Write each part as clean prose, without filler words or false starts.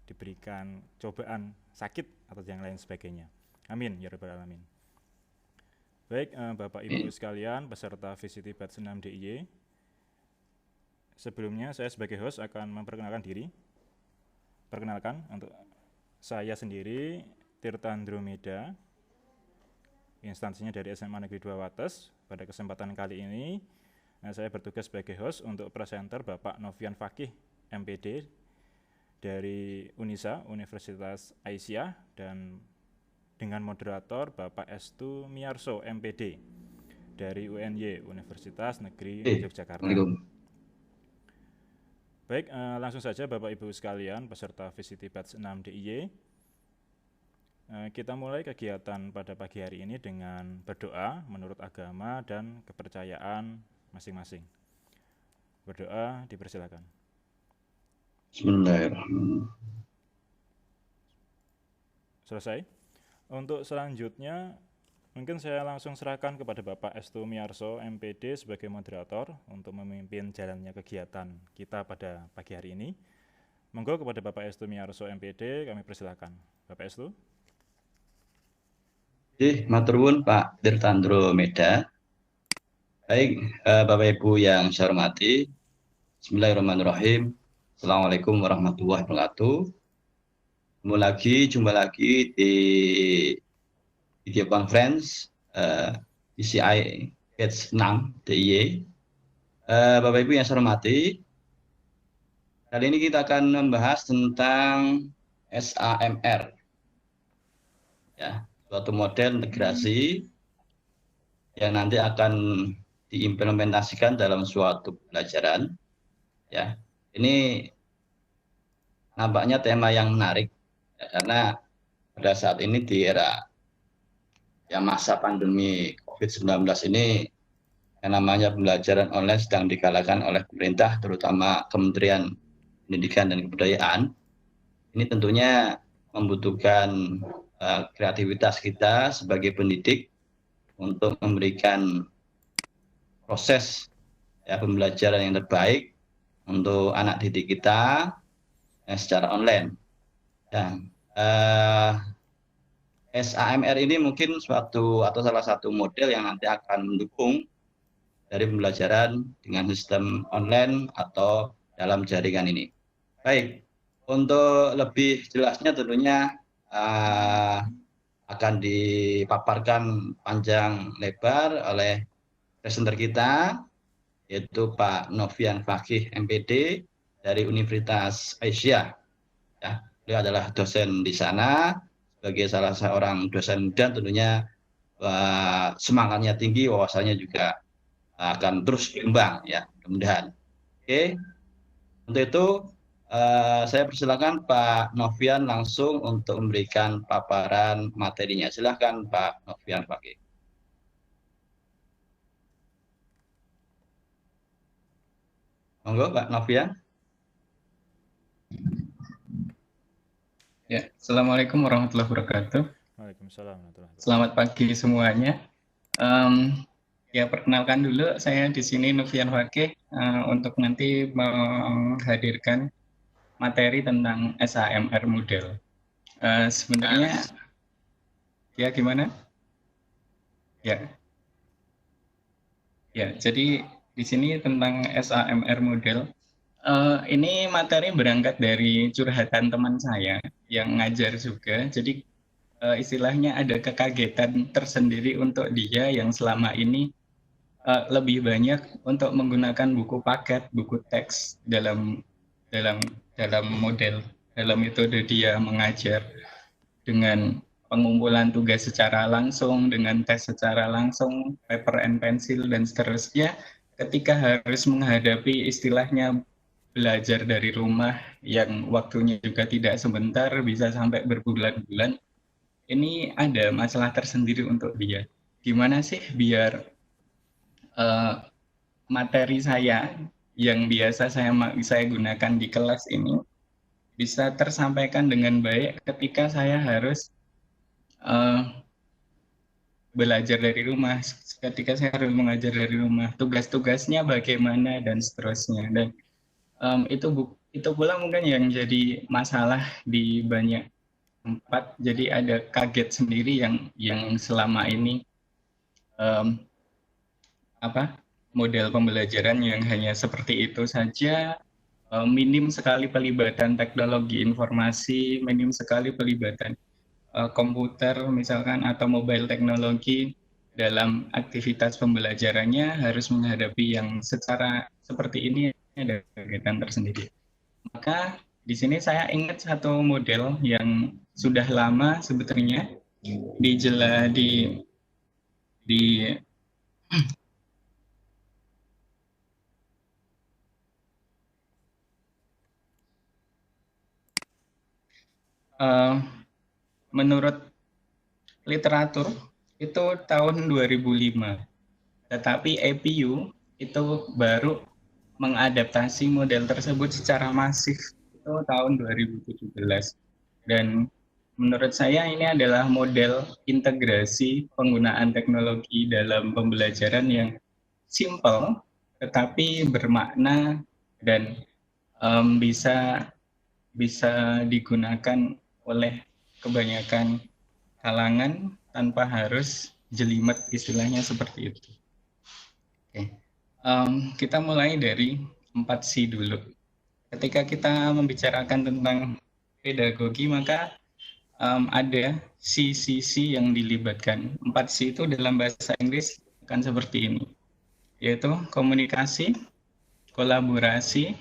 diberikan cobaan sakit atau yang lain sebagainya. Amin ya rabbal alamin. Baik, Bapak Ibu sekalian peserta VCT Batch 6 DIY. Sebelumnya saya sebagai host akan memperkenalkan diri. Perkenalkan, untuk saya sendiri Tirta Andromeda, instansinya dari SMA Negeri 2 Wates. Pada kesempatan kali ini saya bertugas sebagai host untuk presenter Bapak Novian Fakih MPD dari UNISA, Universitas Aisyah, dan dengan moderator Bapak Estu Miarso MPD dari UNY, Universitas Negeri Yogyakarta. Baik, langsung saja Bapak Ibu sekalian peserta VCT Batch 6 DIY. Kita mulai kegiatan pada pagi hari ini dengan berdoa menurut agama dan kepercayaan masing-masing. Berdoa, dipersilakan. Bismillahirrahmanirrahim. Selesai. Untuk selanjutnya, mungkin saya langsung serahkan kepada Bapak Estu Miarso MPD sebagai moderator untuk memimpin jalannya kegiatan kita pada pagi hari ini. Monggo kepada Bapak Estu Miarso MPD kami persilakan. Bapak Estu. Matur nuwun Pak Tirta Andromeda. Baik, Bapak Ibu yang saya hormati. Bismillahirrahmanirrahim. Assalamualaikum warahmatullahi wabarakatuh. Jumpa lagi di video conference PCI Batch 6 DIY. Bapak Ibu yang saya hormati, kali ini kita akan membahas tentang SAMR, ya, suatu model integrasi yang nanti akan diimplementasikan dalam suatu pelajaran. Ya, ini nampaknya tema yang menarik, ya, karena pada saat ini di era yang masa pandemi COVID-19 ini yang namanya pembelajaran online sedang digalakan oleh pemerintah, terutama Kementerian Pendidikan dan Kebudayaan. Ini tentunya membutuhkan kreativitas kita sebagai pendidik untuk memberikan proses pembelajaran yang terbaik untuk anak didik kita secara online. Dan SAMR ini mungkin suatu atau salah satu model yang nanti akan mendukung dari pembelajaran dengan sistem online atau dalam jaringan ini. Baik, untuk lebih jelasnya tentunya akan dipaparkan panjang lebar oleh presenter kita, yaitu Pak Novian Fakih MPD dari Universitas Aisyah. Ya, beliau adalah dosen di sana. Sebagai salah seorang dosen muda tentunya semangatnya tinggi, wawasannya juga akan terus berkembang, ya, mudah-mudahan. Oke, untuk itu saya persilakan Pak Novian langsung untuk memberikan paparan materinya. Silakan Pak Novian Fakih. Monggo Pak Novian. Ya, Assalamualaikum warahmatullahi wabarakatuh. Waalaikumsalam warahmatullahi wabarakatuh. Selamat pagi semuanya. Ya, perkenalkan dulu, saya di sini Novian Fakih untuk nanti menghadirkan materi tentang SAMR model. Sebenarnya, ya gimana? Ya, jadi di sini tentang SAMR model. Ini materi berangkat dari curhatan teman saya yang ngajar juga. Jadi istilahnya ada kekagetan tersendiri untuk dia yang selama ini lebih banyak untuk menggunakan buku paket, buku teks dalam model, dalam metode dia mengajar dengan pengumpulan tugas secara langsung, dengan tes secara langsung, paper and pencil dan seterusnya. Ketika harus menghadapi istilahnya belajar dari rumah yang waktunya juga tidak sebentar, bisa sampai berbulan-bulan, ini ada masalah tersendiri untuk dia. Gimana sih biar materi saya yang biasa saya gunakan di kelas ini bisa tersampaikan dengan baik ketika saya harus belajar dari rumah, ketika saya harus mengajar dari rumah, tugas-tugasnya bagaimana dan seterusnya. Dan itu pula mungkin yang jadi masalah di banyak tempat. Jadi ada kaget sendiri yang selama ini em, model pembelajaran yang hanya seperti itu saja, minim sekali pelibatan teknologi informasi, minim sekali pelibatan komputer misalkan atau mobile teknologi dalam aktivitas pembelajarannya, harus menghadapi yang secara seperti ini ada kegiatan tersendiri. Maka di sini saya ingat satu model yang sudah lama sebetulnya dijela di menurut literatur itu tahun 2005. Tetapi APU itu baru mengadaptasi model tersebut secara masif itu tahun 2017. Dan menurut saya ini adalah model integrasi penggunaan teknologi dalam pembelajaran yang simple tetapi bermakna dan bisa digunakan oleh kebanyakan kalangan tanpa harus jelimet, istilahnya seperti itu. Oke. Kita mulai dari 4C dulu. Ketika kita membicarakan tentang pedagogi, maka ada C yang dilibatkan. 4C itu dalam bahasa Inggris akan seperti ini, yaitu komunikasi, kolaborasi,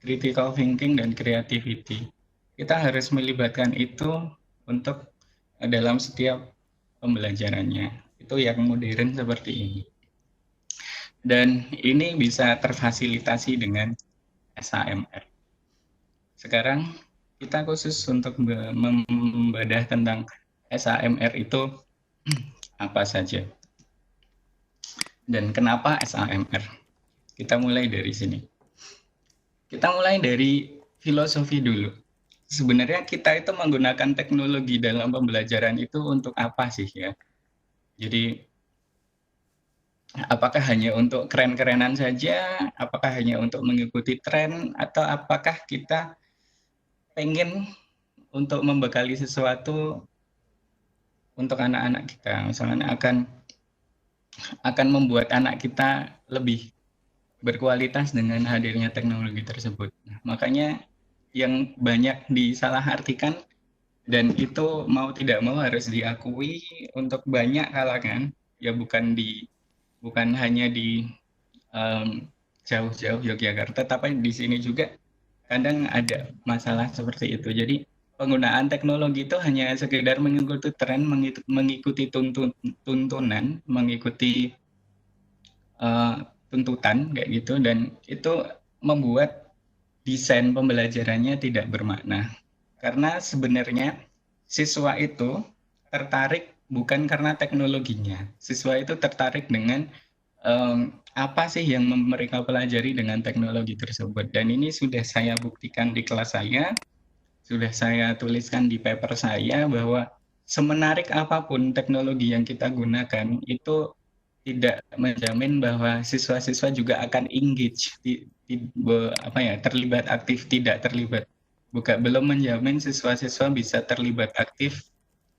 critical thinking, dan creativity. Kita harus melibatkan itu untuk dalam setiap pembelajarannya. Itu yang modern seperti ini. Dan ini bisa terfasilitasi dengan SAMR. Sekarang kita khusus untuk membedah tentang SAMR itu apa saja. Dan kenapa SAMR? Kita mulai dari sini. Kita mulai dari filosofi dulu. Sebenarnya kita itu menggunakan teknologi dalam pembelajaran itu untuk apa sih ya? Jadi apakah hanya untuk keren-kerenan saja? Apakah hanya untuk mengikuti tren? Atau apakah kita pengen untuk membekali sesuatu untuk anak-anak kita? Misalnya akan membuat anak kita lebih berkualitas dengan hadirnya teknologi tersebut. Nah, makanya yang banyak disalahartikan, dan itu mau tidak mau harus diakui untuk banyak kalangan, ya bukan hanya di jauh-jauh Yogyakarta, tapi di sini juga kadang ada masalah seperti itu. Jadi penggunaan teknologi itu hanya sekedar mengikuti tren, mengikuti tuntunan, mengikuti tuntutan kayak gitu, dan itu membuat desain pembelajarannya tidak bermakna. Karena sebenarnya siswa itu tertarik bukan karena teknologinya. Siswa itu tertarik dengan apa sih yang mereka pelajari dengan teknologi tersebut. Dan ini sudah saya buktikan di kelas saya, sudah saya tuliskan di paper saya, bahwa semenarik apapun teknologi yang kita gunakan, itu tidak menjamin bahwa siswa-siswa juga akan engage, terlibat aktif, tidak terlibat. Belum menjamin siswa-siswa bisa terlibat aktif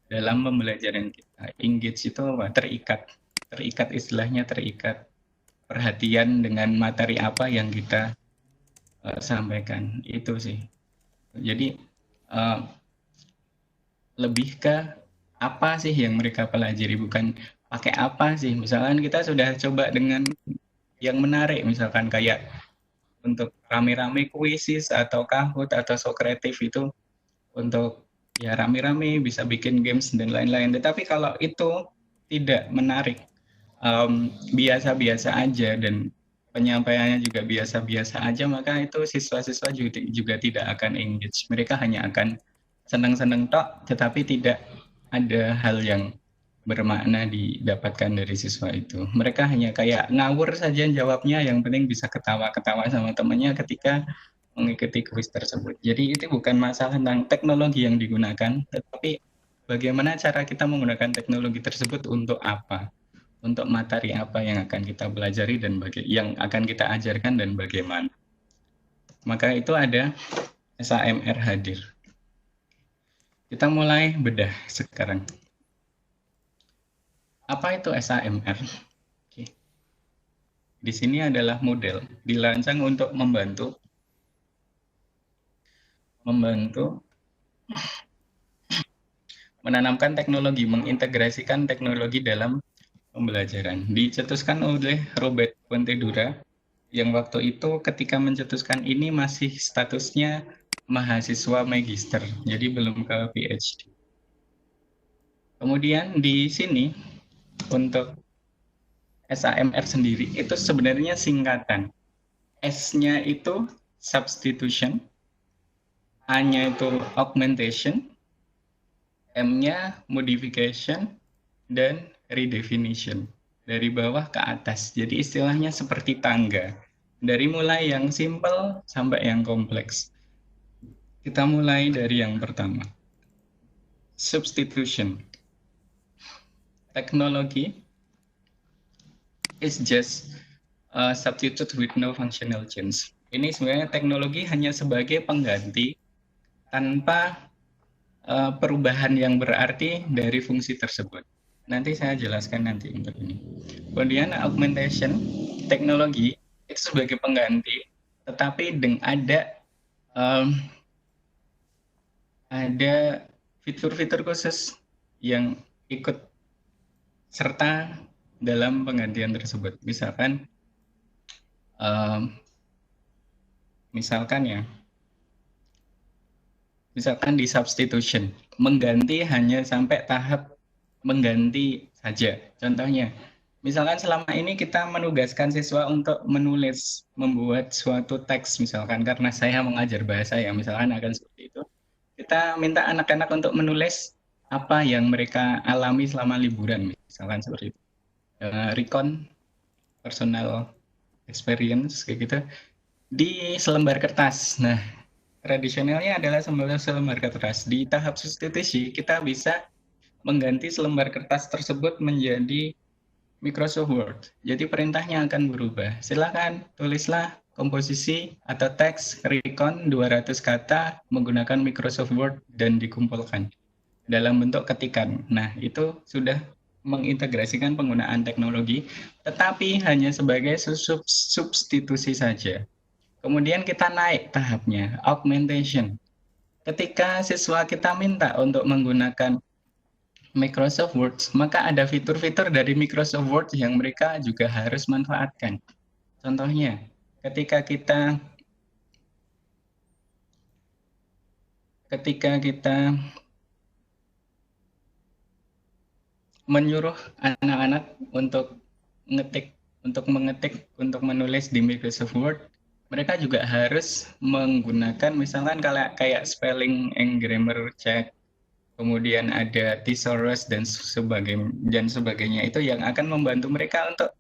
dalam pembelajaran kita. Engage itu terikat istilahnya, terikat perhatian dengan materi apa yang kita sampaikan. Itu sih. Jadi lebih ke apa sih yang mereka pelajari, bukan pakai apa sih. Misalkan kita sudah coba dengan yang menarik, misalkan kayak untuk rame-rame kuisis atau Kahoot atau Socrative, itu untuk ya rame-rame bisa bikin games dan lain-lain. Tetapi kalau itu tidak menarik, biasa-biasa aja, dan penyampaiannya juga biasa-biasa aja, maka itu siswa-siswa juga tidak akan engage. Mereka hanya akan senang-senang tok, tetapi tidak ada hal yang bermakna didapatkan dari siswa itu. Mereka hanya kayak ngawur saja jawabnya, yang penting bisa ketawa-ketawa sama temannya ketika mengikuti kuis tersebut. Jadi itu bukan masalah tentang teknologi yang digunakan, tetapi bagaimana cara kita menggunakan teknologi tersebut untuk apa, untuk materi apa yang akan kita pelajari dan yang akan kita ajarkan dan bagaimana. Maka itu ada SAMR hadir. Kita mulai bedah sekarang. Apa itu SAMR? Oke. Di sini adalah model dirancang untuk membantu menanamkan teknologi, mengintegrasikan teknologi dalam pembelajaran. Dicetuskan oleh Robert Pontedura yang waktu itu ketika mencetuskan ini masih statusnya mahasiswa magister, jadi belum ke PhD. Kemudian di sini untuk SAMR sendiri itu sebenarnya singkatan. S-nya itu substitution, A-nya itu augmentation, M-nya modification, dan redefinition. Dari bawah ke atas. Jadi istilahnya seperti tangga. Dari mulai yang simple sampai yang kompleks. Kita mulai dari yang pertama. Substitution. Technology is just a substitute with no functional change. Ini sebenarnya teknologi hanya sebagai pengganti tanpa perubahan yang berarti dari fungsi tersebut. Nanti saya jelaskan nanti untuk ini. Kemudian augmentation, teknologi itu sebagai pengganti, tetapi ada fitur-fitur khusus yang ikut serta dalam penggantian tersebut. Misalkan di substitution, mengganti hanya sampai tahap mengganti saja. Contohnya, misalkan selama ini kita menugaskan siswa untuk membuat suatu teks, misalkan karena saya mengajar bahasa ya, misalkan akan seperti itu. Kita minta anak-anak untuk menulis apa yang mereka alami selama liburan, misalkan seperti itu. Recon, personal experience, kayak gitu, di selembar kertas. Nah, tradisionalnya adalah selembar kertas. Di tahap substitusi, kita bisa mengganti selembar kertas tersebut menjadi Microsoft Word. Jadi perintahnya akan berubah. Silakan tulislah komposisi atau teks recon 200 kata menggunakan Microsoft Word dan dikumpulkan dalam bentuk ketikan. Nah, itu sudah mengintegrasikan penggunaan teknologi, tetapi hanya sebagai substitusi saja. Kemudian kita naik tahapnya, augmentation. Ketika siswa kita minta untuk menggunakan Microsoft Word, maka ada fitur-fitur dari Microsoft Word yang mereka juga harus manfaatkan. Contohnya, ketika kita menyuruh anak-anak untuk menulis di Microsoft Word, mereka juga harus menggunakan misalkan kayak spelling and grammar check, kemudian ada thesaurus dan sebagainya itu yang akan membantu mereka untuk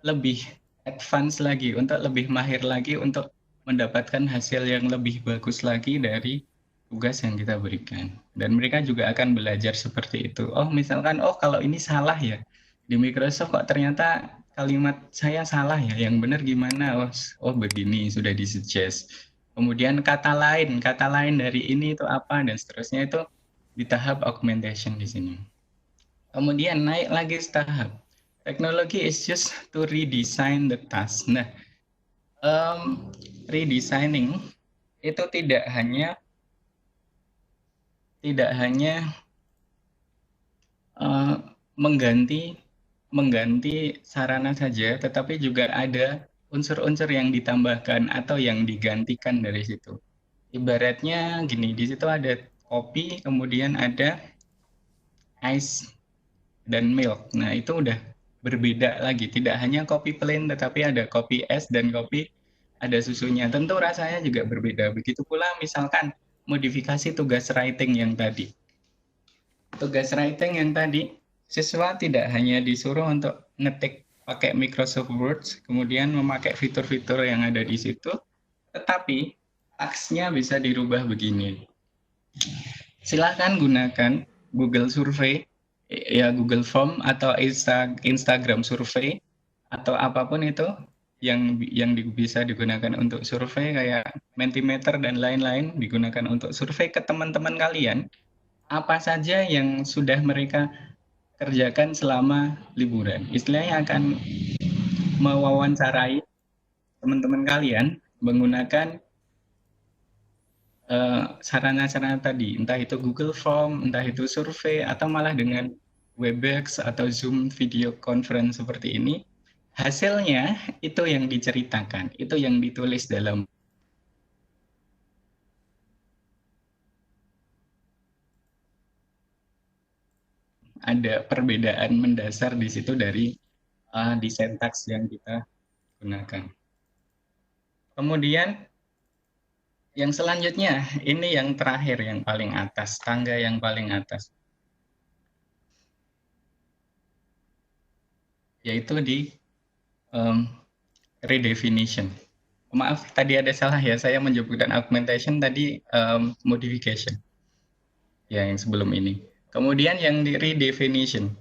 lebih advance lagi, untuk lebih mahir lagi, untuk mendapatkan hasil yang lebih bagus lagi dari tugas yang kita berikan. Dan mereka juga akan belajar seperti itu. Oh, misalkan, kalau ini salah ya. Di Microsoft kok ternyata kalimat saya salah ya. Yang benar gimana? Oh begini, sudah disuggest. Kemudian kata lain dari ini itu apa, dan seterusnya itu di tahap augmentation di sini. Kemudian naik lagi tahap. Technology is used to redesign the task. Nah, redesigning itu tidak hanya mengganti sarana saja, tetapi juga ada unsur-unsur yang ditambahkan atau yang digantikan dari situ. Ibaratnya gini, di situ ada kopi, kemudian ada ice dan milk. Nah, itu udah berbeda lagi. Tidak hanya kopi plain, tetapi ada kopi es dan kopi ada susunya. Tentu rasanya juga berbeda. Begitu pula misalkan modifikasi tugas writing yang tadi. Tugas writing yang tadi, siswa tidak hanya disuruh untuk ngetik pakai Microsoft Word, kemudian memakai fitur-fitur yang ada di situ, tetapi teksnya bisa dirubah begini. Silahkan gunakan Google Survey, ya Google Form atau Instagram Survey, atau apapun itu bisa digunakan untuk survei kayak Mentimeter dan lain-lain, digunakan untuk survei ke teman-teman kalian, apa saja yang sudah mereka kerjakan selama liburan. Istilahnya akan mewawancarai teman-teman kalian menggunakan sarana-sarana tadi, entah itu Google Form, entah itu survei, atau malah dengan Webex atau Zoom video conference seperti ini. Hasilnya itu yang diceritakan, itu yang ditulis dalam ada perbedaan mendasar di situ dari desain teks yang kita gunakan. Kemudian yang selanjutnya, ini yang terakhir, yang paling atas, tangga yang paling atas. Yaitu di redefinition. Maaf, tadi ada salah ya, saya menyebutkan augmentation, tadi modification. Ya, yang sebelum ini. Kemudian yang di redefinition.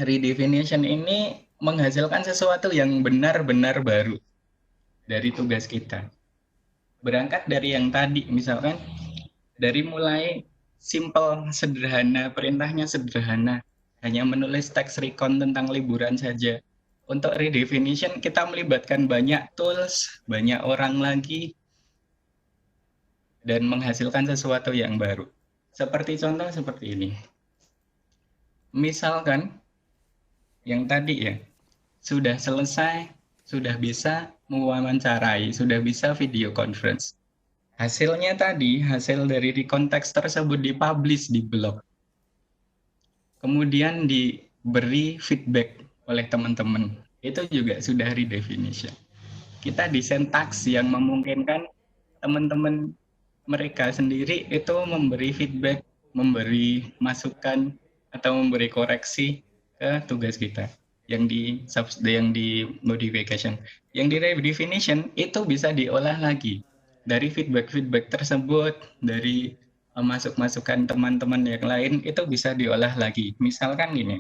Redefinition ini menghasilkan sesuatu yang benar-benar baru dari tugas kita. Berangkat dari yang tadi, misalkan dari mulai simple, sederhana, perintahnya sederhana, hanya menulis teks recon tentang liburan saja. Untuk redefinition kita melibatkan banyak tools, banyak orang lagi, dan menghasilkan sesuatu yang baru. Seperti contoh seperti ini. Misalkan, yang tadi ya, sudah selesai, sudah bisa mewawancarai, sudah bisa video conference. Hasilnya tadi, hasil dari konteks tersebut dipublish di blog. Kemudian diberi feedback oleh teman-teman. Itu juga sudah redefinition. Kita desain taks yang memungkinkan teman-teman mereka sendiri itu memberi feedback, memberi masukan, atau memberi koreksi ke tugas kita yang di modification. Yang di redefinition itu bisa diolah lagi dari feedback tersebut, dari masukan teman-teman yang lain, itu bisa diolah lagi. Misalkan gini,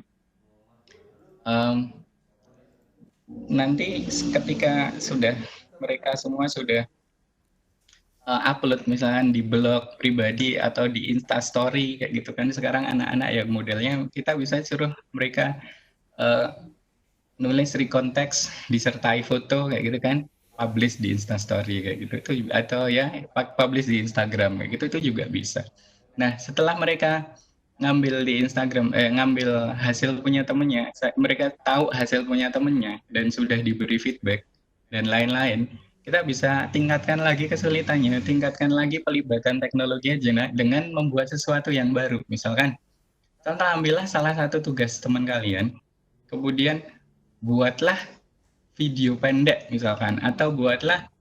nanti ketika mereka semua sudah upload misalkan di blog pribadi atau di Instastory kayak gitu kan, sekarang anak-anak yang modelnya kita bisa suruh mereka nulis rekonteks disertai foto kayak gitu kan, publish di Instastory kayak gitu, itu atau ya publish di Instagram kayak gitu, itu juga bisa. Nah, setelah mereka ngambil di Instagram, ngambil hasil punya temennya, mereka tahu hasil punya temennya dan sudah diberi feedback dan lain-lain, kita bisa tingkatkan lagi kesulitannya, tingkatkan lagi pelibatan teknologi dengan membuat sesuatu yang baru. Misalkan, contoh ambillah salah satu tugas teman kalian, kemudian buatlah video pendek misalkan, atau buatlah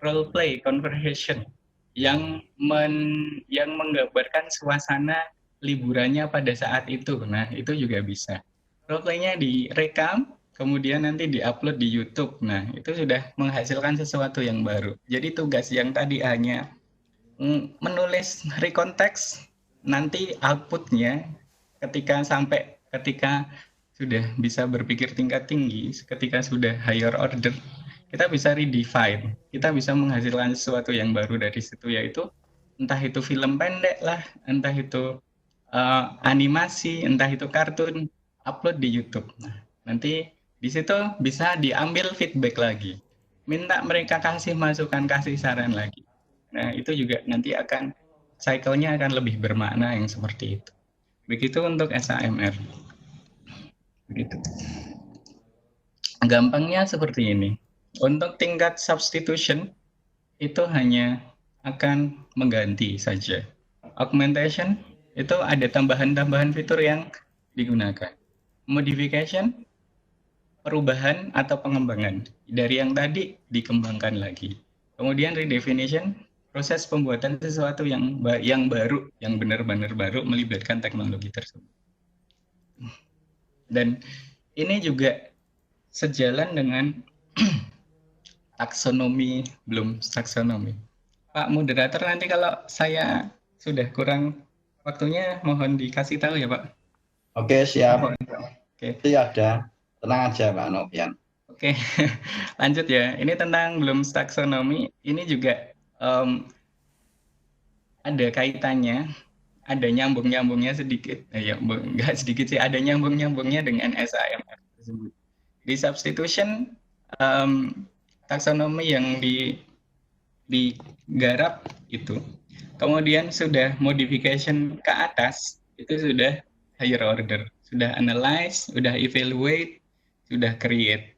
role play conversation yang menggambarkan suasana liburannya pada saat itu. Nah, itu juga bisa. Role play-nya direkam, kemudian nanti diupload di YouTube. Nah, itu sudah menghasilkan sesuatu yang baru. Jadi tugas yang tadi hanya menulis rekonteks, nanti outputnya ketika sudah bisa berpikir tingkat tinggi, ketika sudah higher order, kita bisa redefine, kita bisa menghasilkan sesuatu yang baru dari situ, yaitu entah itu film pendek lah, entah itu animasi, entah itu kartun, upload di YouTube. Nah, nanti di situ bisa diambil feedback lagi, minta mereka kasih masukan, kasih saran lagi. Nah, itu juga nanti akan cycle-nya akan lebih bermakna yang seperti itu. Begitu untuk SAMR. Begitu. Gampangnya seperti ini. Untuk tingkat substitution itu hanya akan mengganti saja. Augmentation itu ada tambahan-tambahan fitur yang digunakan. Modification, perubahan atau pengembangan. Dari yang tadi dikembangkan lagi. Kemudian redefinition, proses pembuatan sesuatu yang baru, yang benar-benar baru melibatkan teknologi tersebut. Dan ini juga sejalan dengan taksonomi, belum taksonomi. Pak moderator, nanti kalau saya sudah kurang waktunya mohon dikasih tahu ya Pak. Oke, siap. Oke. Itu ada. Tenang aja Pak Novian. Oke, lanjut ya. Ini tentang Bloom's taxonomy. Ini juga ada kaitannya, ada nyambung-nyambungnya sedikit. Ya, enggak sedikit sih, ada nyambung-nyambungnya dengan SAMR tersebut. Di substitution, taksonomi yang digarap itu, kemudian sudah modification ke atas, itu sudah higher order, sudah analyze, sudah evaluate, sudah create.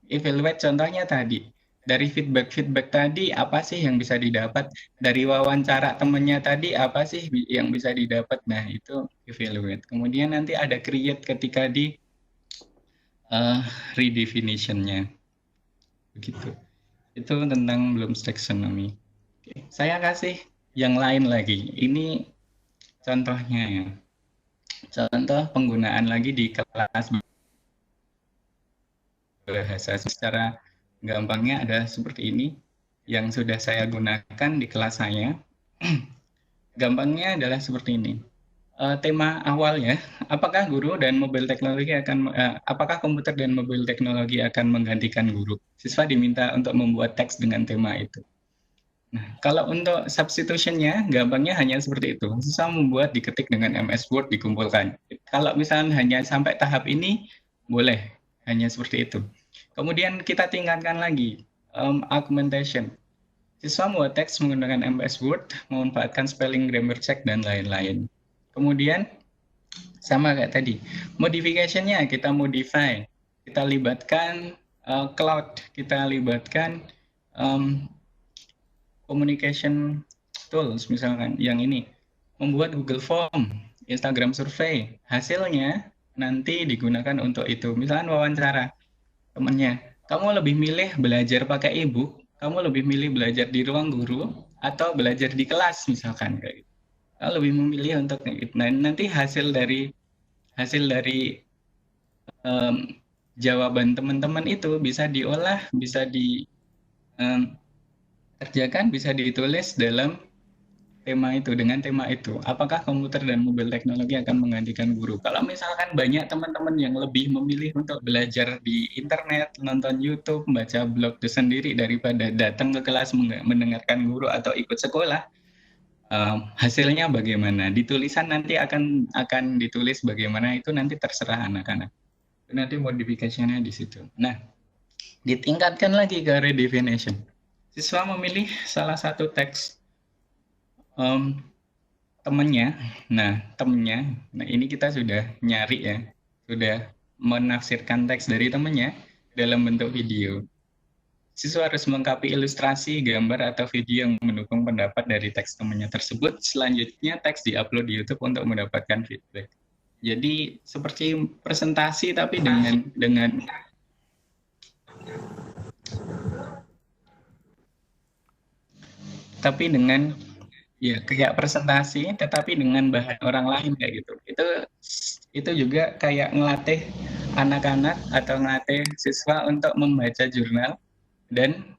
Evaluate contohnya tadi, dari feedback tadi apa sih yang bisa didapat, dari wawancara temannya tadi apa sih yang bisa didapat, nah itu evaluate. Kemudian nanti ada create ketika di redefinition-nya, begitu. Itu tentang Bloom's taxonomy. Oke, saya kasih yang lain lagi. Ini contohnya ya. Contoh penggunaan lagi di kelas bahasa. Secara gampangnya ada seperti ini yang sudah saya gunakan di kelas saya. Gampangnya adalah seperti ini. Tema awalnya, apakah komputer dan mobil teknologi akan menggantikan guru? Siswa diminta untuk membuat teks dengan tema itu. Nah, kalau untuk substitution-nya, gampangnya hanya seperti itu. Siswa membuat, diketik dengan MS Word, dikumpulkan. Kalau misalnya hanya sampai tahap ini, boleh hanya seperti itu. Kemudian kita tingkatkan lagi, augmentation. Siswa membuat teks menggunakan MS Word, memanfaatkan spelling, grammar check, dan lain-lain. Kemudian sama kayak tadi, modification-nya kita modify, kita libatkan cloud, kita libatkan communication tools, misalkan yang ini, membuat Google Form, Instagram survey, hasilnya nanti digunakan untuk itu. Misalkan wawancara temannya, kamu lebih milih belajar pakai e-book, kamu lebih milih belajar di ruang guru, atau belajar di kelas misalkan kayak gitu. Lebih memilih untuk itu. Nah, nanti hasil dari jawaban teman-teman itu bisa diolah, bisa dikerjakan, bisa ditulis dalam tema itu, dengan tema itu. Apakah komputer dan mobil teknologi akan menggantikan guru? Kalau misalkan banyak teman-teman yang lebih memilih untuk belajar di internet, nonton YouTube, membaca blog itu sendiri daripada datang ke kelas mendengarkan guru atau ikut sekolah, hasilnya bagaimana? Di tulisan nanti akan ditulis bagaimana, itu nanti terserah anak-anak. Nanti modifikasinya di situ. Nah, ditingkatkan lagi ke redefinition. Siswa memilih salah satu teks temennya. Nah, ini kita sudah nyari ya, sudah menafsirkan teks dari temennya dalam bentuk video. Siswa harus melengkapi ilustrasi, gambar, atau video yang mendukung pendapat dari teks temannya tersebut. Selanjutnya, teks diupload di YouTube untuk mendapatkan feedback. Jadi, seperti presentasi, tapi dengan ya kayak presentasi, tetapi dengan bahan orang lain kayak gitu. Itu juga kayak ngelatih anak-anak atau ngelatih siswa untuk membaca jurnal dan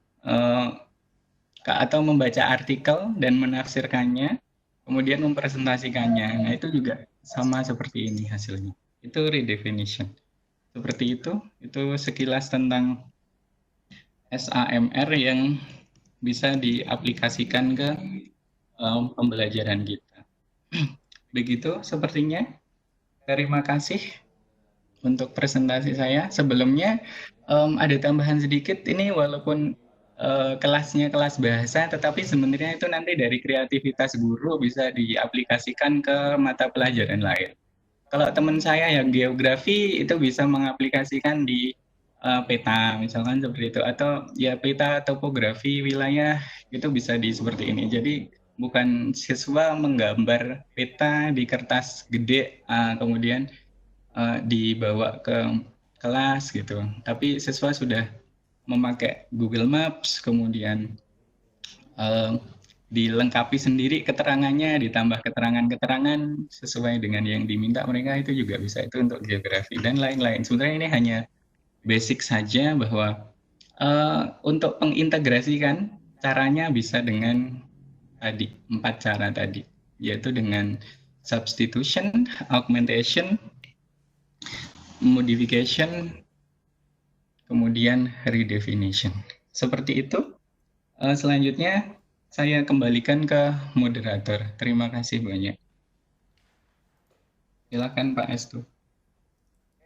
atau membaca artikel dan menafsirkannya, kemudian mempresentasikannya. Nah, itu juga sama seperti ini hasilnya. Itu redefinition. Seperti itu sekilas tentang SAMR yang bisa diaplikasikan ke pembelajaran kita. Begitu sepertinya. Terima kasih untuk presentasi saya. Sebelumnya ada tambahan sedikit, ini walaupun kelasnya kelas bahasa, tetapi sebenarnya itu nanti dari kreativitas guru bisa diaplikasikan ke mata pelajaran lain. Kalau teman saya yang geografi itu bisa mengaplikasikan di peta misalkan seperti itu, atau ya peta topografi wilayah itu bisa seperti ini. Jadi bukan siswa menggambar peta di kertas gede kemudian dibawa ke kelas gitu, tapi siswa sudah memakai Google Maps, kemudian dilengkapi sendiri keterangannya, ditambah keterangan-keterangan sesuai dengan yang diminta mereka, itu juga bisa. Itu untuk geografi dan lain-lain. Sebenarnya ini hanya basic saja, bahwa untuk mengintegrasikan caranya bisa dengan tadi 4 cara tadi, yaitu dengan substitution, augmentation, modification, kemudian redefinition. Seperti itu. Selanjutnya saya kembalikan ke moderator. Terima kasih banyak. Silakan Pak Estu.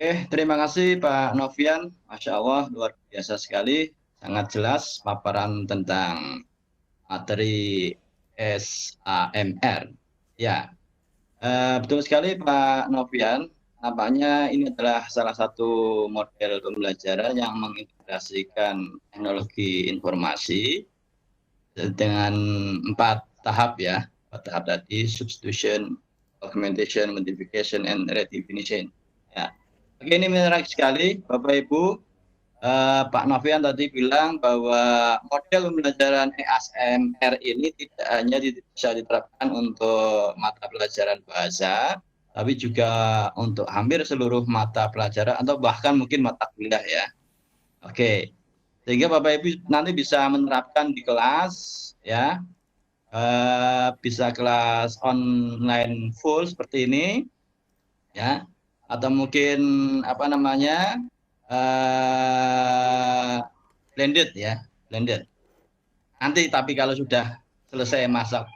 Terima kasih Pak Novian. Masya Allah, luar biasa sekali. Sangat jelas paparan tentang materi SAMR. Ya, betul sekali Pak Novian. Nampaknya ini adalah salah satu model pembelajaran yang mengintegrasikan teknologi informasi dengan 4 tahap ya. 4 tahap tadi, substitution, augmentation, modification, and redefinition. Ya. Oke, ini menarik sekali Bapak Ibu. Pak Novian tadi bilang bahwa model pembelajaran SAMR ini tidak hanya bisa diterapkan untuk mata pelajaran bahasa, tapi juga untuk hampir seluruh mata pelajaran atau bahkan mungkin mata kuliah ya. Oke, sehingga Bapak Ibu nanti bisa menerapkan di kelas ya, bisa kelas online full seperti ini ya, atau mungkin apa namanya blended ya, blended. Nanti tapi kalau sudah selesai masa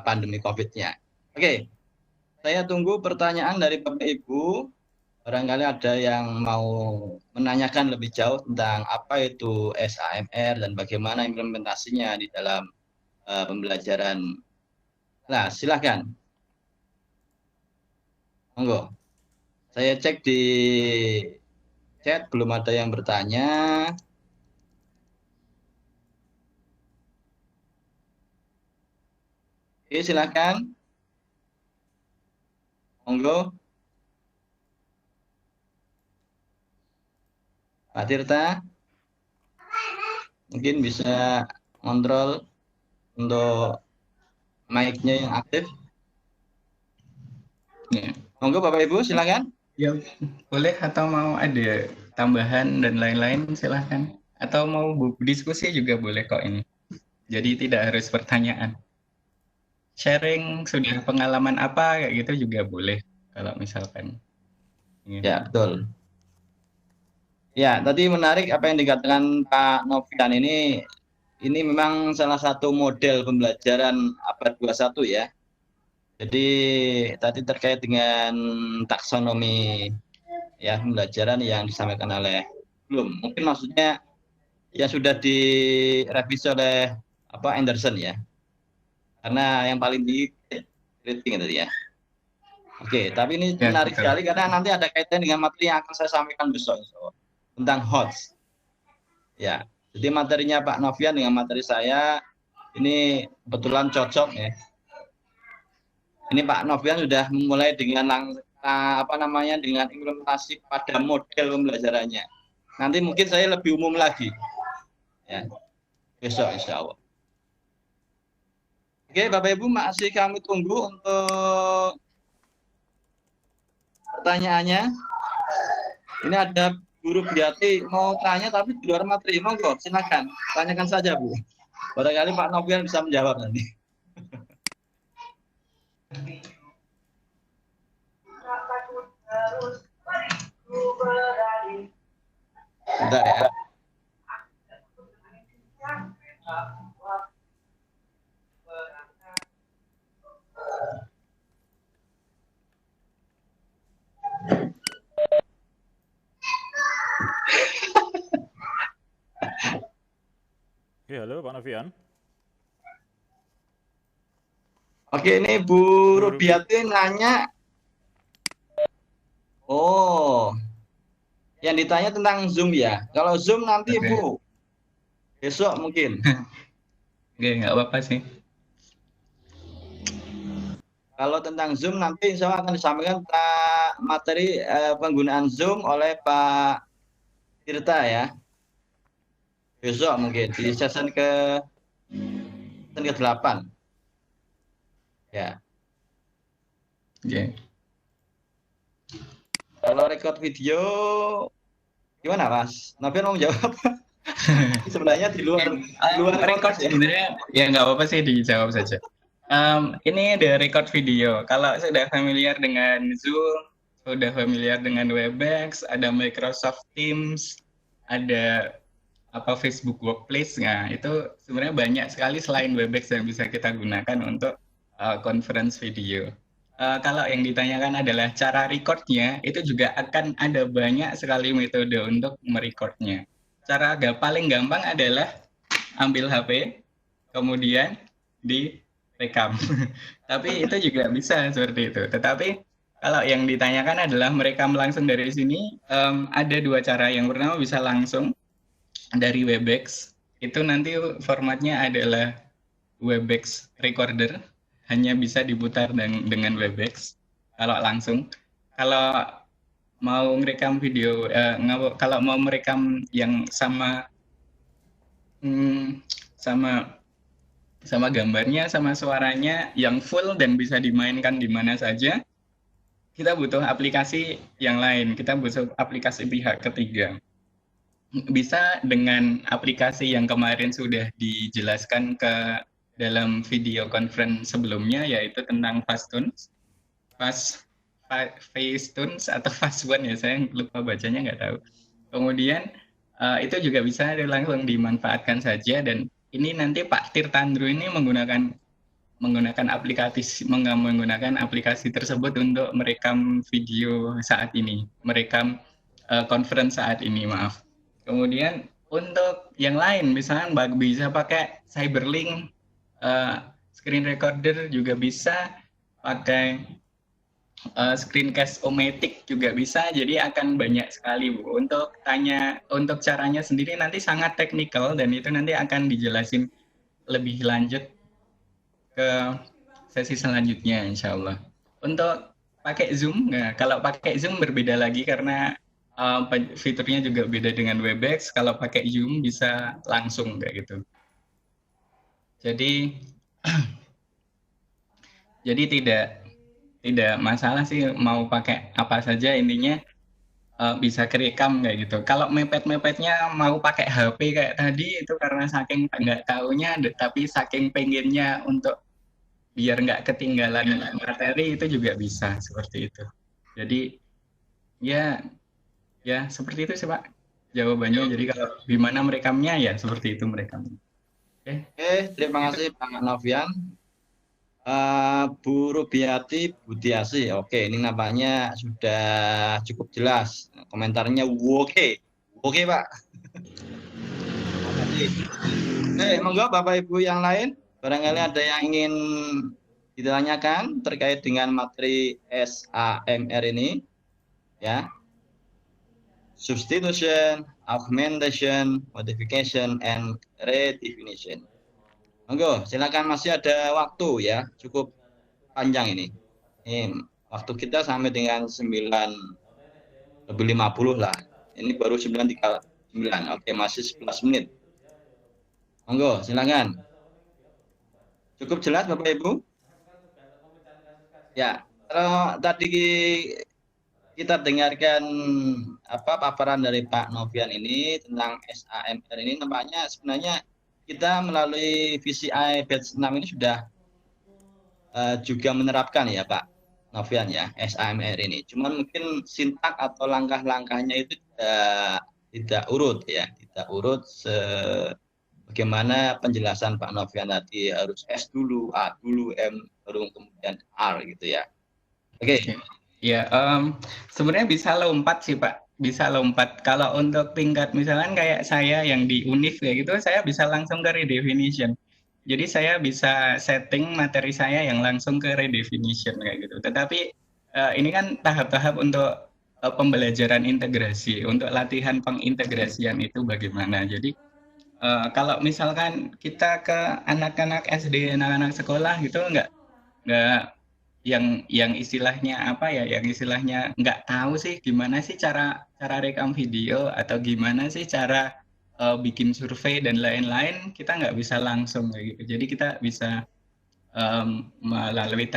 pandemi COVID-nya. Oke, saya tunggu pertanyaan dari Bapak Ibu. Barangkali ada yang mau menanyakan lebih jauh tentang apa itu SAMR dan bagaimana implementasinya di dalam pembelajaran. Nah, silakan. Monggo. Saya cek di chat, belum ada yang bertanya. Oke, silakan. Monggo. Pak Tirta, mungkin bisa kontrol untuk mic-nya yang aktif. Ya. Monggo Bapak Ibu, silakan. Ya, boleh atau mau ada tambahan dan lain-lain silahkan. Atau mau diskusi juga boleh kok ini. Jadi tidak harus pertanyaan. Sharing sudah pengalaman apa kayak gitu juga boleh kalau misalkan. Ya, betul. Ya, tadi menarik apa yang dikatakan Pak Novian ini memang salah satu model pembelajaran abad 21 ya. Jadi tadi terkait dengan taksonomi ya pembelajaran yang disampaikan oleh belum. Mungkin maksudnya yang sudah direvisi oleh Anderson ya. Karena yang paling di rating tadi ya. Oke, tapi ini Ya, menarik betul. sekali karena nanti ada kaitan dengan materi yang akan saya sampaikan besok tentang HOTS. Ya, jadi materinya Pak Novian dengan materi saya ini kebetulan cocok ya. Ini Pak Novian sudah memulai dengan dengan implementasi pada model pembelajarannya. Nanti mungkin saya lebih umum lagi. Ya. Besok insya Allah. Oke, Bapak Ibu masih kami tunggu untuk pertanyaannya. Ini ada Guru Biati mau tanya tapi di luar materi. Monggo, silakan. Tanyakan saja, Bu. Barangkali Pak Novian bisa menjawab nanti. Bentar ya. Oke, halo Pak Novian. Oke, ini Bu Rubiati nanya. Oh, yang ditanya tentang Zoom ya. Kalau Zoom nanti Oke. Bu, besok mungkin. Oke, nggak apa-apa sih. Kalau tentang Zoom nanti insya Allah akan disampaikan materi penggunaan Zoom oleh Pak Tirta ya. Besok mungkin di season ke-8. Ya. Oke. Kalau record video gimana Mas? Novian mau jawab? Sebenarnya di luar record podcast ya. sebenarnya ya nggak apa-apa sih dijawab saja. Ini ada record video. Kalau sudah familiar dengan Zoom, sudah familiar dengan Webex, ada Microsoft Teams, ada apa Facebook Workplace. Nah, itu sebenarnya banyak sekali selain Webex yang bisa kita gunakan untuk conference video. Kalau yang ditanyakan adalah cara recordnya, itu juga akan ada banyak sekali metode untuk merecordnya. Cara paling gampang adalah ambil HP, kemudian direkam. Tapi itu juga bisa seperti itu. Tetapi kalau yang ditanyakan adalah merekam langsung dari sini, ada dua cara. Yang pertama bisa langsung dari Webex. Itu nanti formatnya adalah Webex Recorder, hanya bisa diputar dengan Webex kalau langsung. Kalau mau merekam video, kalau mau merekam yang sama gambarnya, sama suaranya yang full dan bisa dimainkan di mana saja, kita butuh aplikasi yang lain. Kita butuh aplikasi pihak ketiga. Bisa dengan aplikasi yang kemarin sudah dijelaskan ke dalam video conference sebelumnya, yaitu tentang Facetunes atau Fastone ya, saya lupa bacanya, nggak tahu. Kemudian itu juga bisa langsung dimanfaatkan saja, dan ini nanti Pak Tirtandro ini menggunakan aplikasi tersebut untuk merekam video saat ini, merekam conference saat ini, maaf. Kemudian untuk yang lain, misalnya bisa pakai Cyberlink, screen recorder juga bisa, pakai screencast-o-matic juga bisa. Jadi akan banyak sekali, Bu. Untuk caranya sendiri nanti sangat teknikal, dan itu nanti akan dijelasin lebih lanjut ke sesi selanjutnya, insya Allah. Untuk pakai Zoom, nah, kalau pakai Zoom berbeda lagi karena fiturnya juga beda dengan Webex. Kalau pakai Zoom bisa langsung kayak gitu. Jadi tidak masalah sih mau pakai apa saja, intinya bisa kerekam kayak gitu. Kalau mepet-mepetnya mau pakai HP kayak tadi, itu karena saking nggak tahunya, tapi saking pengennya untuk biar nggak ketinggalan materi, itu juga bisa seperti itu. Jadi ya seperti itu sih Pak jawabannya. Jadi kalau gimana merekamnya, ya seperti itu merekamnya. Oke, terima kasih Pak Novian. Bu Rubiati Budiasi, oke, ini nampaknya sudah cukup jelas. Komentarnya oke Pak. Terima kasih. Monggo Bapak Ibu yang lain, barangkali ada yang ingin ditanyakan terkait dengan materi SAMR ini, ya. Substitution, augmentation, modification, and redefinition. Monggo, silakan, masih ada waktu ya, cukup panjang ini. Waktu kita sampai dengan 9:50 lah. Ini baru 9:39. Oke, masih 11 menit. Monggo, silakan. Cukup jelas Bapak Ibu? Ya, kalau tadi kita dengarkan paparan dari Pak Novian ini tentang SAMR ini, nampaknya sebenarnya kita melalui VCI batch 6 ini sudah juga menerapkan ya Pak Novian ya, SAMR ini. Cuman mungkin sintak atau langkah-langkahnya itu tidak urut ya, tidak urut bagaimana penjelasan Pak Novian tadi, harus S dulu, A dulu, M baru kemudian R gitu ya. Oke. Ya, sebenarnya bisa lompat sih Pak, bisa lompat. Kalau untuk tingkat misalkan kayak saya yang di Univ kayak gitu, saya bisa langsung ke redefinition. Jadi saya bisa setting materi saya yang langsung ke redefinition kayak gitu. Tetapi ini kan tahap-tahap untuk pembelajaran integrasi, untuk latihan pengintegrasian itu bagaimana. Jadi kalau misalkan kita ke anak-anak SD, anak-anak sekolah gitu, nggak yang istilahnya apa ya, yang istilahnya nggak tahu sih gimana sih cara rekam video atau gimana sih cara bikin survei dan lain-lain, kita nggak bisa langsung kayak gitu. Jadi kita bisa melalui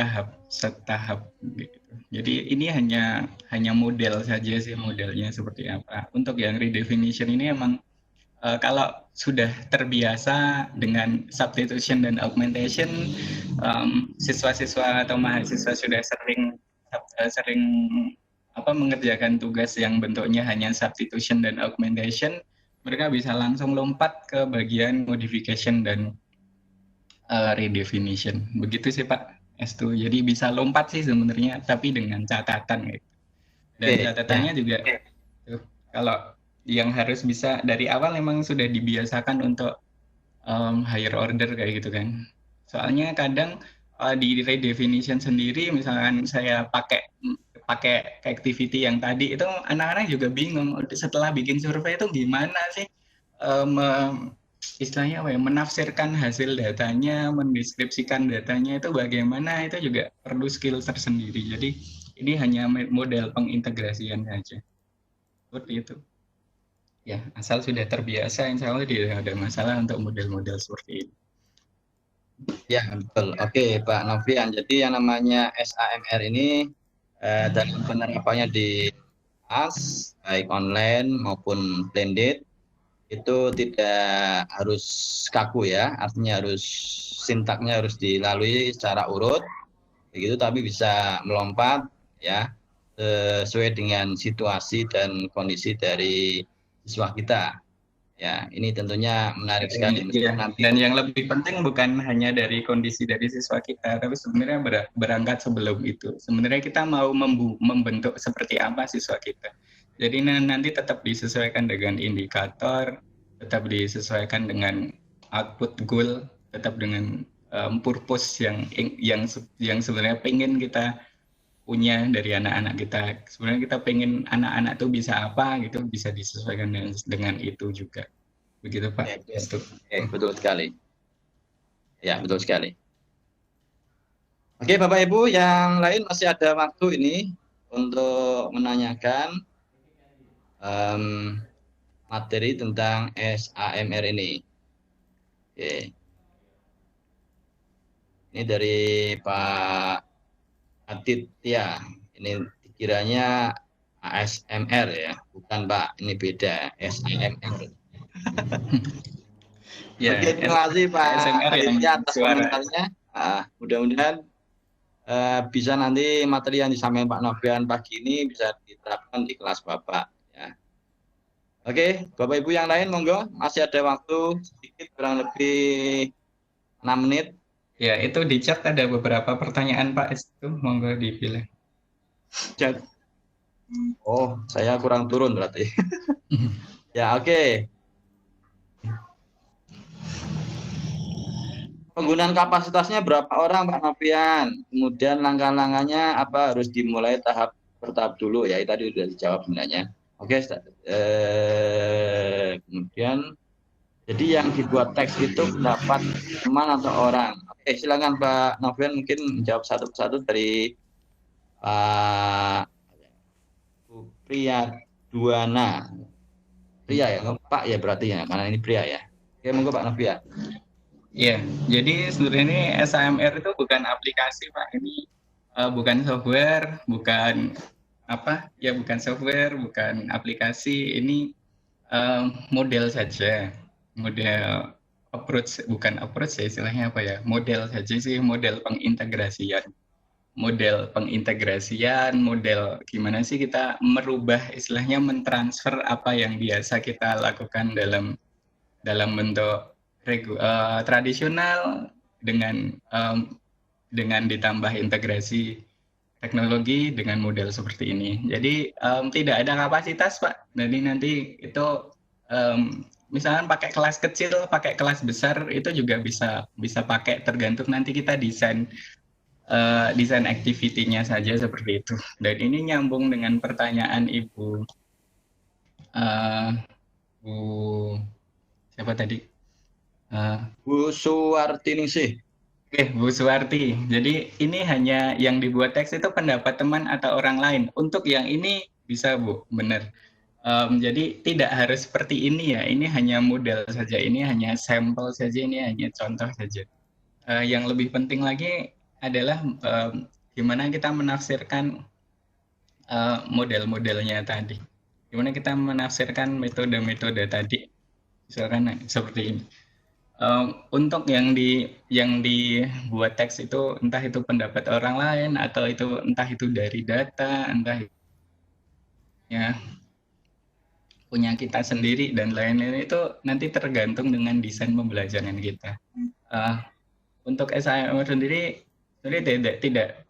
setahap gitu. Jadi ini hanya model saja sih, modelnya seperti apa. Untuk yang redefinition ini emang kalau sudah terbiasa dengan substitution dan augmentation, siswa-siswa atau mahasiswa sudah sering mengerjakan tugas yang bentuknya hanya substitution dan augmentation, mereka bisa langsung lompat ke bagian modification dan redefinition. Begitu sih Pak S2. Jadi bisa lompat sih sebenarnya, tapi dengan catatan gitu. Dan Oke, ya. catatannya juga kalau yang harus bisa dari awal memang sudah dibiasakan untuk higher order kayak gitu kan. Soalnya kadang di redefinition sendiri, misalkan saya pakai activity yang tadi itu, anak-anak juga bingung setelah bikin survei itu gimana sih istilahnya apa ya, menafsirkan hasil datanya, mendeskripsikan datanya itu bagaimana, itu juga perlu skill tersendiri. Jadi ini hanya model pengintegrasian saja. Seperti itu. Ya, asal sudah terbiasa, insya Allah tidak ada masalah untuk model-model seperti ini. Ya, betul. Oke, Pak Novian. Jadi yang namanya SAMR ini dalam penerapannya di kelas, baik online maupun blended, itu tidak harus kaku ya, artinya harus sintaknya harus dilalui secara urut, begitu, tapi bisa melompat ya sesuai dengan situasi dan kondisi dari siswa kita. Ya, ini tentunya menarik sekali. Ya, dan yang lebih penting bukan hanya dari kondisi dari siswa kita, tapi sebenarnya berangkat sebelum itu. Sebenarnya kita mau membentuk seperti apa siswa kita. Jadi nanti tetap disesuaikan dengan indikator, tetap disesuaikan dengan output goal, tetap dengan purpose yang sebenarnya pengen kita punya dari anak-anak kita. Sebenarnya kita pengen anak-anak tuh bisa apa gitu, bisa disesuaikan dengan itu juga. Begitu Pak. Betul sekali. Ya, betul sekali. Oke, Bapak Ibu, yang lain masih ada waktu ini untuk menanyakan materi tentang SAMR ini. Oke. Ini dari Pak Aditya. Ini kiranya ASMR ya, bukan Pak. Ini beda, SAMR. Ya, oke, terima kasih Pak Aditya atas komentarnya. Mudah-mudahan bisa nanti materi yang disampaikan Pak Novian pagi ini bisa diterapkan di kelas Bapak. Ya. Oke, Bapak Ibu yang lain monggo, masih ada waktu sedikit, kurang lebih 6 menit. Ya, itu di chat ada beberapa pertanyaan Pak, itu monggo dipilih. Chat. Oh, saya kurang turun berarti. Ya, oke. Penggunaan kapasitasnya berapa orang Pak Novian? Kemudian langkah-langkahnya apa, harus dimulai tahap bertahap dulu ya, tadi sudah dijawab sebenarnya. Oke, kemudian jadi yang dibuat teks itu pendapat teman atau orang. Oke, silakan Pak Novian mungkin menjawab satu persatu dari Pak Priyaduana. Pria ya, Pak ya berarti ya, karena ini pria ya. Oke, monggo Pak Novian. Iya, jadi sebenarnya ini SAMR itu bukan aplikasi Pak, ini bukan software, bukan apa ya, bukan software, bukan aplikasi, ini model saja, model approach, bukan approach ya istilahnya apa ya, model saja sih, model pengintegrasian, model gimana sih kita merubah, istilahnya mentransfer apa yang biasa kita lakukan dalam bentuk tradisional dengan ditambah integrasi teknologi dengan model seperti ini. Jadi tidak ada kapasitas Pak. Jadi nanti itu misalkan pakai kelas kecil, pakai kelas besar itu juga bisa pakai, tergantung nanti kita desain activity-nya saja seperti itu. Dan ini nyambung dengan pertanyaan Ibu Bu siapa tadi? Bu Suwartiningsih. Oke, Bu Suwarti. Jadi ini hanya yang dibuat teks itu pendapat teman atau orang lain. Untuk yang ini bisa Bu, benar. Jadi tidak harus seperti ini ya. Ini hanya model saja, ini hanya sampel saja, ini hanya contoh saja. Yang lebih penting lagi adalah gimana kita menafsirkan model-modelnya tadi. Gimana kita menafsirkan metode-metode tadi. Misalkan seperti ini. Untuk yang dibuat teks itu, entah itu pendapat orang lain atau entah itu dari data, entah ya punya kita sendiri dan lain-lain itu nanti tergantung dengan desain pembelajaran kita. Untuk SIMR sendiri tidak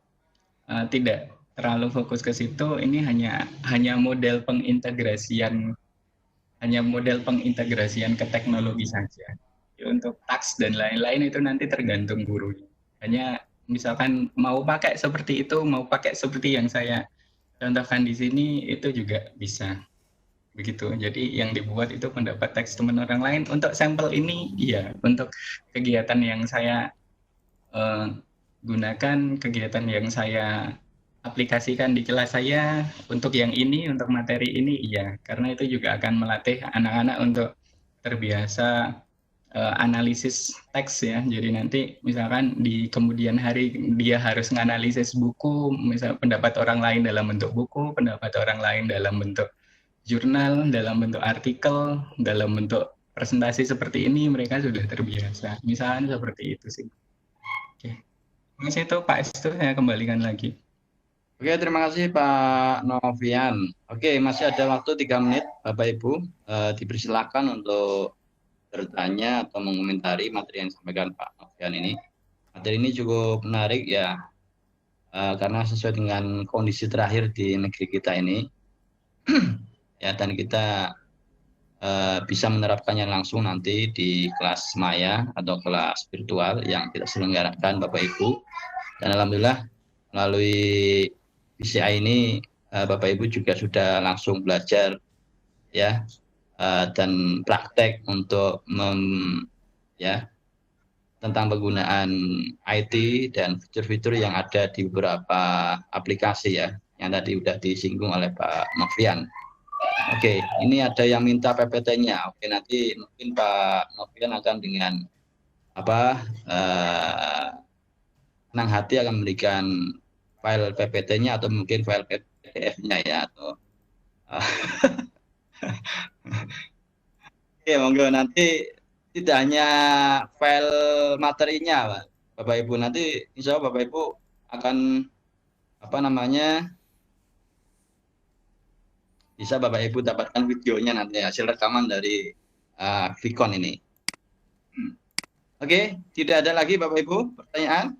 terlalu fokus ke situ. Ini hanya model pengintegrasian ke teknologi saja. Untuk task dan lain-lain itu nanti tergantung gurunya. Hanya misalkan mau pakai seperti itu, mau pakai seperti yang saya contohkan di sini, itu juga bisa. Begitu. Jadi yang dibuat itu pendapat teks teman orang lain. Untuk sampel ini, iya. Untuk kegiatan yang saya gunakan, kegiatan yang saya aplikasikan di kelas saya, untuk yang ini, untuk materi ini, iya. Karena itu juga akan melatih anak-anak untuk terbiasa analisis teks ya. Jadi nanti misalkan di kemudian hari dia harus menganalisis buku, misal pendapat orang lain dalam bentuk buku, pendapat orang lain dalam bentuk jurnal, dalam bentuk artikel, dalam bentuk presentasi seperti ini, mereka sudah terbiasa. Misalnya seperti itu sih. Oke. Terus itu Pak Estu, saya kembalikan lagi. Oke, terima kasih Pak Novian. Oke, masih ada waktu 3 menit, Bapak Ibu. Dipersilakan untuk bertanya atau mengomentari materi yang disampaikan Pak Novian ini. Materi ini cukup menarik ya, karena sesuai dengan kondisi terakhir di negeri kita ini. Ya, dan kita bisa menerapkannya langsung nanti di kelas maya atau kelas virtual yang kita selenggarakan Bapak Ibu. Dan alhamdulillah melalui BCI ini Bapak Ibu juga sudah langsung belajar ya, dan praktek untuk tentang penggunaan IT dan fitur-fitur yang ada di beberapa aplikasi ya, yang tadi sudah disinggung oleh Pak Novian. Oke, ini ada yang minta PPT-nya. Oke, nanti mungkin Pak Novian akan dengan senang hati akan memberikan file PPT-nya atau mungkin file PDF-nya ya. Atau Oke, monggo nanti tidak hanya file materinya, Pak. Bapak Ibu, nanti insya Allah Bapak Ibu akan bisa Bapak Ibu dapatkan videonya nanti, hasil rekaman dari Vicon ini. Oke, tidak ada lagi Bapak Ibu pertanyaan?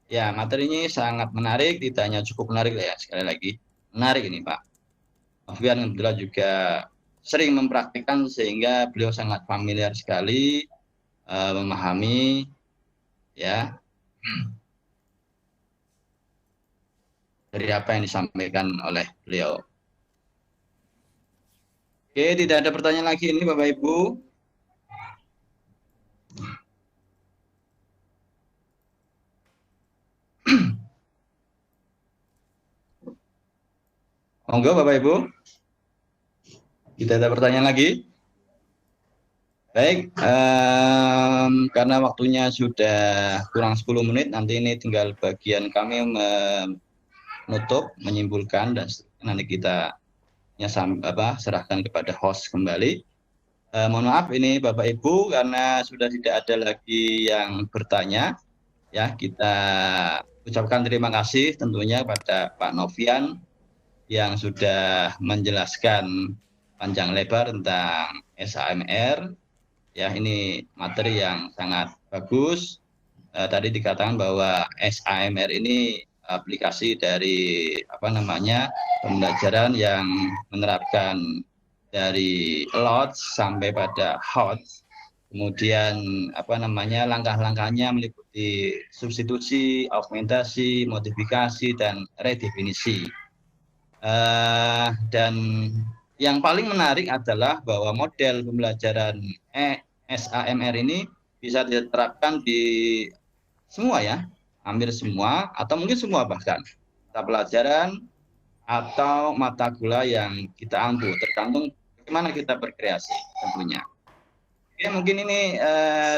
Ya, materinya sangat menarik, tidak hanya cukup menarik ya, sekali lagi menarik ini Pak. Novian kebetulan juga sering mempraktikkan sehingga beliau sangat familiar sekali, memahami ya dari apa yang disampaikan oleh beliau. Oke, tidak ada pertanyaan lagi ini Bapak Ibu. Monggo Bapak Ibu. Tidak ada pertanyaan lagi. Baik, karena waktunya sudah kurang 10 menit, nanti ini tinggal bagian kami menutup, menyimpulkan, dan nanti kita serahkan kepada host kembali. Mohon maaf ini Bapak Ibu, karena sudah tidak ada lagi yang bertanya. Ya, kita ucapkan terima kasih tentunya pada Pak Novian yang sudah menjelaskan panjang lebar tentang SAMR. Ya, ini materi yang sangat bagus. Tadi dikatakan bahwa SAMR ini aplikasi dari pembelajaran yang menerapkan dari lot sampai pada hot. Kemudian langkah-langkahnya meliputi substitusi, augmentasi, modifikasi, dan redefinisi. Dan yang paling menarik adalah bahwa model pembelajaran SAMR ini bisa diterapkan di semua ya, hampir semua atau mungkin semua bahkan mata pelajaran atau mata kuliah yang kita ampu, tergantung bagaimana kita berkreasi tentunya. Oke, mungkin ini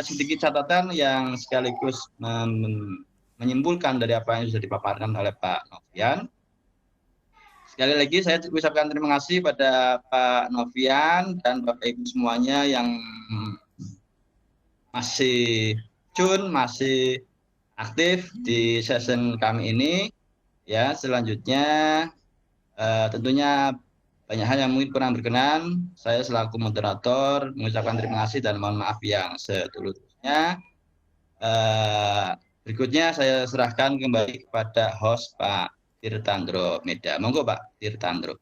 sedikit catatan yang sekaligus menyimpulkan dari apa yang sudah dipaparkan oleh Pak Novian. Sekali lagi saya ucapkan terima kasih pada Pak Novian dan Bapak Ibu semuanya yang masih tune, masih aktif di session kami ini. Ya, selanjutnya tentunya banyak hal yang mungkin kurang berkenan. Saya selaku moderator mengucapkan terima kasih dan mohon maaf yang setulusnya. Eh, Berikutnya saya serahkan kembali kepada host Pak Tirtandro Meda. Monggo Pak Tirtandro.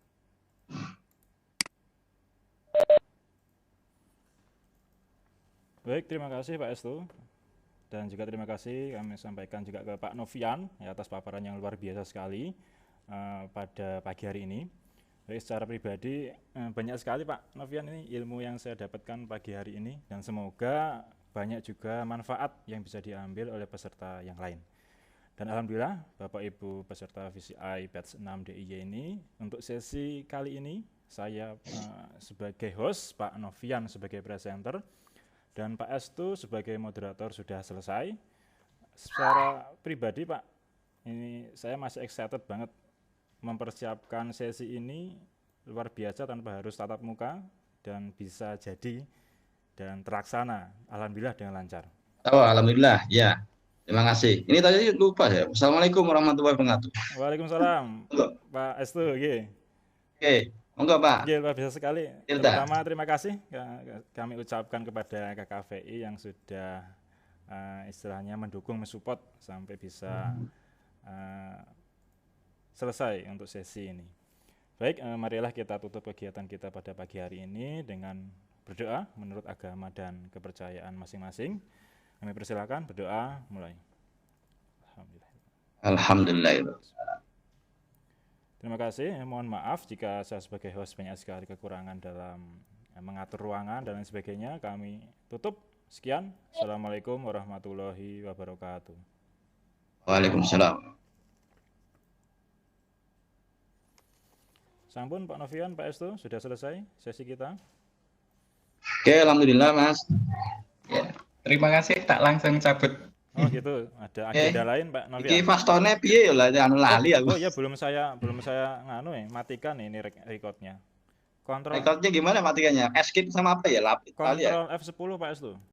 Baik, terima kasih Pak Estu. Dan juga terima kasih kami sampaikan juga ke Pak Novian ya, atas paparan yang luar biasa sekali pada pagi hari ini. Baik, secara pribadi banyak sekali Pak Novian ini ilmu yang saya dapatkan pagi hari ini, dan semoga banyak juga manfaat yang bisa diambil oleh peserta yang lain. Dan alhamdulillah Bapak Ibu peserta VCI Batch 6 DIY ini, untuk sesi kali ini saya sebagai host, Pak Novian sebagai presenter, dan Pak Estu sebagai moderator sudah selesai. Secara pribadi Pak, ini saya masih excited banget mempersiapkan sesi ini, luar biasa tanpa harus tatap muka, dan bisa jadi dan terlaksana alhamdulillah dengan lancar. Oh, alhamdulillah ya. Terima kasih. Ini tadi lupa ya. Assalamualaikum warahmatullahi wabarakatuh. Waalaikumsalam Pak Estu. Oke, monggo Pak. Luar biasa sekali. Tirta. Pertama terima kasih kami ucapkan kepada KKVI yang sudah istilahnya mendukung, mensupport sampai bisa selesai untuk sesi ini. Baik, marilah kita tutup kegiatan kita pada pagi hari ini dengan berdoa menurut agama dan kepercayaan masing-masing. Kami persilakan berdoa, mulai. Alhamdulillah. Terima kasih. Mohon maaf jika saya sebagai host banyak sekali kekurangan dalam mengatur ruangan dan lain sebagainya. Kami tutup. Sekian. Assalamualaikum warahmatullahi wabarakatuh. Waalaikumsalam. Sampun Pak Novian, Pak Estu, sudah selesai sesi kita. Oke, alhamdulillah Mas. Ya, terima kasih, tak langsung cabut. Oh gitu, ada agenda lain Pak Novian. Iki fastone piye ya lah anu lali aku. Oh iya, belum saya nganu matikan ini recordnya. Recordnya gimana matikannya? Escape sama apa ya? Lapis kali ya. Kontrol F10 Pak Estu.